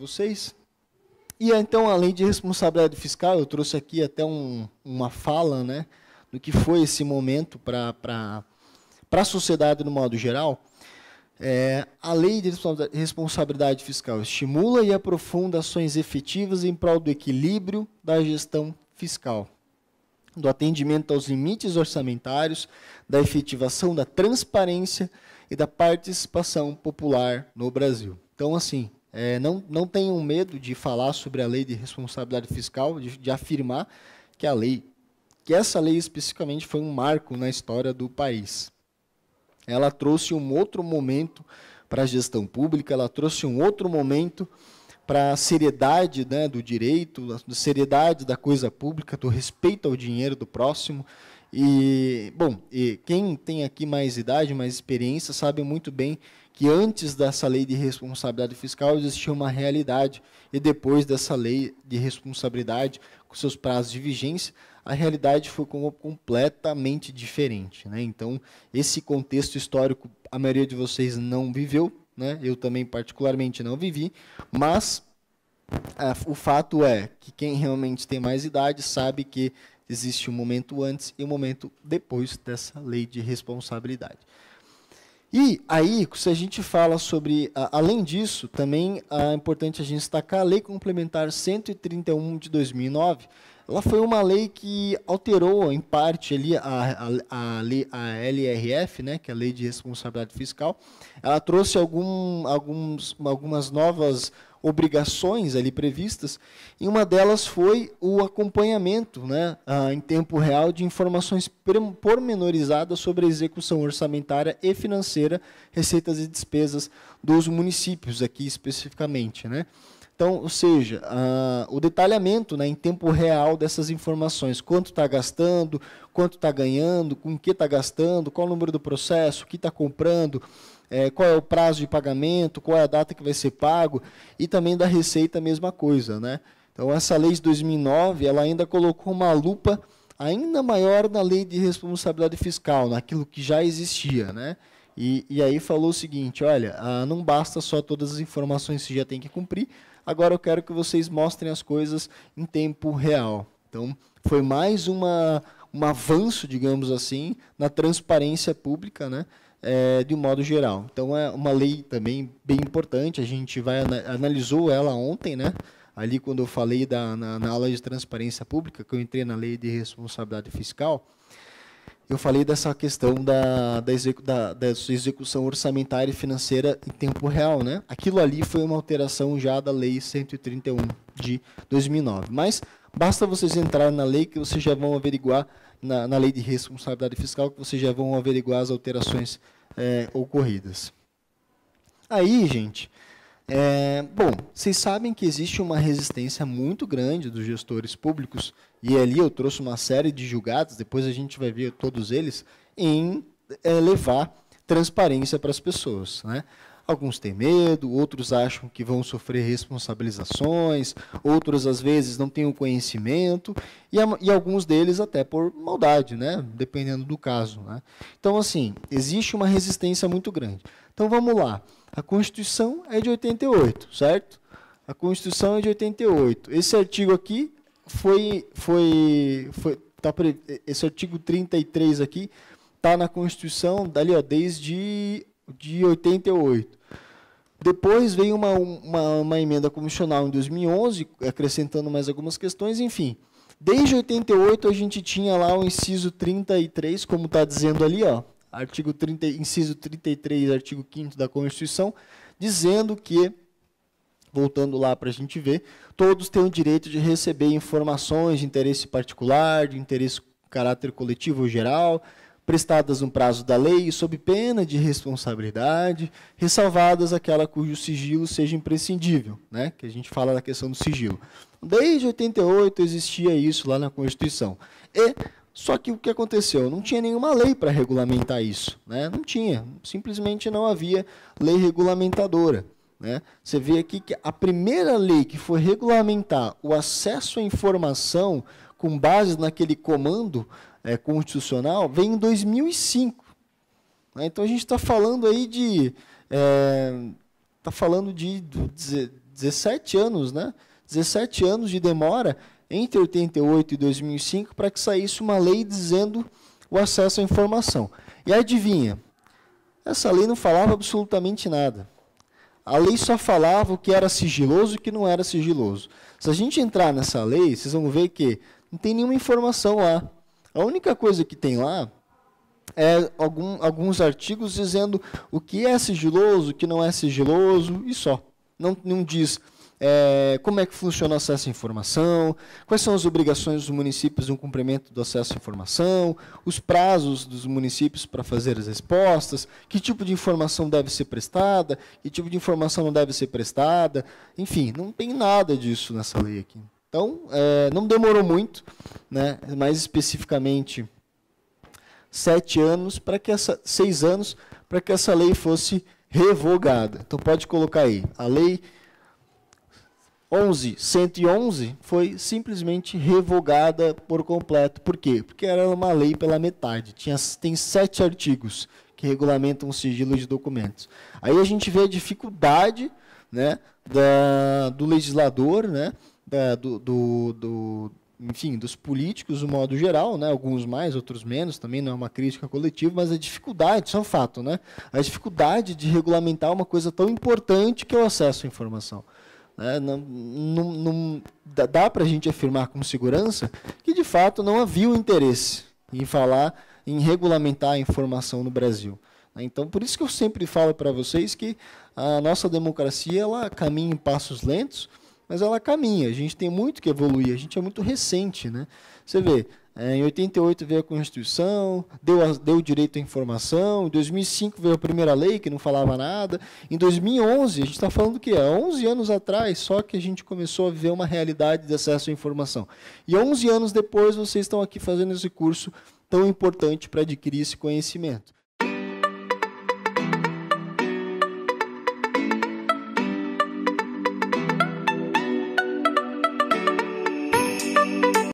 vocês. E então, a lei de responsabilidade fiscal, eu trouxe aqui até uma fala, né, do que foi esse momento para a sociedade no modo geral. A lei de responsabilidade fiscal estimula e aprofunda ações efetivas em prol do equilíbrio da gestão fiscal, do atendimento aos limites orçamentários, da efetivação da transparência e da participação popular no Brasil. Então, assim, não tenham medo de falar sobre a lei de responsabilidade fiscal, de afirmar que essa lei especificamente foi um marco na história do país. Ela trouxe um outro momento para a gestão pública, ela trouxe um outro momento para a seriedade, né, do direito, a seriedade da coisa pública, do respeito ao dinheiro do próximo. E quem tem aqui mais idade, mais experiência, sabe muito bem que antes dessa lei de responsabilidade fiscal existia uma realidade, e depois dessa lei de responsabilidade, com seus prazos de vigência, a realidade foi completamente diferente, né? Então, esse contexto histórico, a maioria de vocês não viveu, né? Eu também particularmente não vivi, mas o fato é que quem realmente tem mais idade sabe que existe um momento antes e um momento depois dessa lei de responsabilidade. E aí, se a gente fala sobre, além disso, também é importante a gente destacar a Lei Complementar 131 de 2009. Ela foi uma lei que alterou, em parte, ali a LRF, né, que é a Lei de Responsabilidade Fiscal. Ela trouxe algumas novas obrigações ali previstas, e uma delas foi o acompanhamento, né, em tempo real de informações pormenorizadas sobre a execução orçamentária e financeira, receitas e despesas dos municípios aqui especificamente, né? Então, ou seja, o detalhamento, né, em tempo real dessas informações, quanto está gastando, quanto está ganhando, com que está gastando, qual o número do processo, o que está comprando, qual é o prazo de pagamento, qual é a data que vai ser pago, e também da receita a mesma coisa, né? Então, essa lei de 2009, ela ainda colocou uma lupa ainda maior na lei de responsabilidade fiscal, naquilo que já existia, né? E aí falou o seguinte, olha, não basta só todas as informações que já tem que cumprir, agora eu quero que vocês mostrem as coisas em tempo real. Então, foi mais um avanço, digamos assim, na transparência pública, né? De um modo geral. Então, é uma lei também bem importante, a gente analisou ela ontem, né? Ali quando eu falei na aula de transparência pública, que eu entrei na lei de responsabilidade fiscal, eu falei dessa questão da execução orçamentária e financeira em tempo real, né? Aquilo ali foi uma alteração já da Lei 131 de 2009. Mas basta vocês entrarem na lei que vocês já vão averiguar, na Lei de Responsabilidade Fiscal, que vocês já vão averiguar as alterações ocorridas. Aí, gente, vocês sabem que existe uma resistência muito grande dos gestores públicos, e ali eu trouxe uma série de julgados, depois a gente vai ver todos eles, em levar transparência para as pessoas, né? Alguns têm medo, outros acham que vão sofrer responsabilizações, outros, às vezes, não têm o conhecimento, e alguns deles até por maldade, né? Dependendo do caso, né? Então, assim, existe uma resistência muito grande. Então, vamos lá. A Constituição é de 88, certo? A Constituição é de 88. Esse artigo aqui esse artigo 33 aqui está na Constituição dali, ó, desde de 88. Depois veio uma emenda constitucional em 2011, acrescentando mais algumas questões, enfim. Desde 88 a gente tinha lá o inciso 33, como está dizendo ali, ó, inciso 33, artigo 5º da Constituição, dizendo que, voltando lá para a gente ver, todos têm o direito de receber informações de interesse particular, de interesse de caráter coletivo ou geral, prestadas no prazo da lei, sob pena de responsabilidade, ressalvadas aquela cujo sigilo seja imprescindível, né? Que a gente fala da questão do sigilo. Desde 88 existia isso lá na Constituição. Só que o que aconteceu? Não tinha nenhuma lei para regulamentar isso, né? Não tinha, simplesmente não havia lei regulamentadora, né? Você vê aqui que a primeira lei que foi regulamentar o acesso à informação com base naquele comando constitucional vem em 2005. Né? Então, a gente está falando aí de 16 17 anos, né? 17 anos de demora entre 88 e 2005 para que saísse uma lei dizendo o acesso à informação. E adivinha, essa lei não falava absolutamente nada. A lei só falava o que era sigiloso e o que não era sigiloso. Se a gente entrar nessa lei, vocês vão ver que não tem nenhuma informação lá. A única coisa que tem lá é alguns artigos dizendo o que é sigiloso, o que não é sigiloso, e só. Não diz como é que funciona o acesso à informação, quais são as obrigações dos municípios no cumprimento do acesso à informação, os prazos dos municípios para fazer as respostas, que tipo de informação deve ser prestada, que tipo de informação não deve ser prestada, enfim, não tem nada disso nessa lei aqui. Então, não demorou muito, né, mais especificamente 6 anos para que essa lei fosse revogada. Então, pode colocar aí, a lei 11.111 foi simplesmente revogada por completo. Por quê? Porque era uma lei pela metade. Tem 7 artigos que regulamentam o sigilo de documentos. Aí a gente vê a dificuldade, né, do legislador, né, enfim, dos políticos, do modo geral, né, alguns mais, outros menos, também não é uma crítica coletiva, mas a dificuldade, isso é um fato, né, a dificuldade de regulamentar uma coisa tão importante que é o acesso à informação. Não dá para a gente afirmar com segurança que, de fato, não havia o interesse em regulamentar a informação no Brasil. Então, por isso que eu sempre falo para vocês que a nossa democracia ela caminha em passos lentos, mas ela caminha. A gente tem muito que evoluir, a gente é muito recente, né? Você vê, em 88 veio a Constituição, deu o direito à informação, em 2005 veio a primeira lei, que não falava nada, em 2011, a gente está falando do quê? Há 11 anos atrás, só que a gente começou a viver uma realidade de acesso à informação. E 11 anos depois, vocês estão aqui fazendo esse curso tão importante para adquirir esse conhecimento.